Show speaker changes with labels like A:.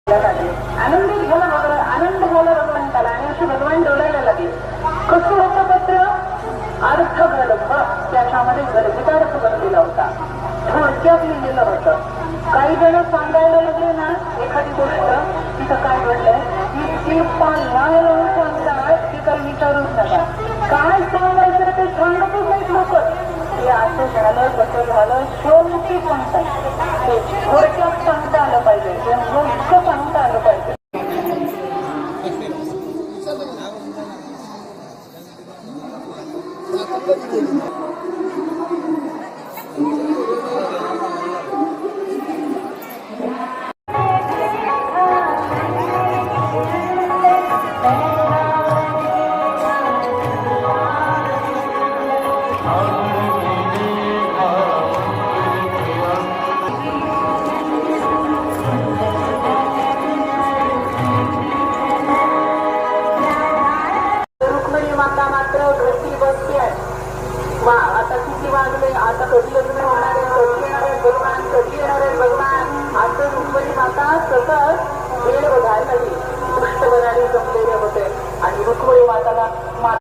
A: आनंदी झाला आनंद झाला भगवंताला आणि अशी भगवान डोलायला लागले. कसं होतं पत्र? अर्थगर्भ त्याच्यामध्ये गर्भितार्थ बनलेला होता. थोडक्यात लिहिलेलं होतं. काही जण सांगायला लागले ना एखादी गोष्ट तिथं काय घडलंय की पाहायला सांगतात की काही विचारूच नका. काय सांगायचं ते सांगतच नाहीत लोक. हे असं झालं कसं झालं शेवटी सांगतात. थोडक्यात सांगता आलं पाहिजे मोठं सांगता आलं पाहिजे. आता किती वाजले? आता कधी लग्न होणार आहे? कधी येणार आहे भगवान? कधी येणार आहे भगवान? असं रुक्मिणी माता सतत वेळ बघायला लागली. पुष्टभराने जमलेले होते आणि रुक्मिणी माताला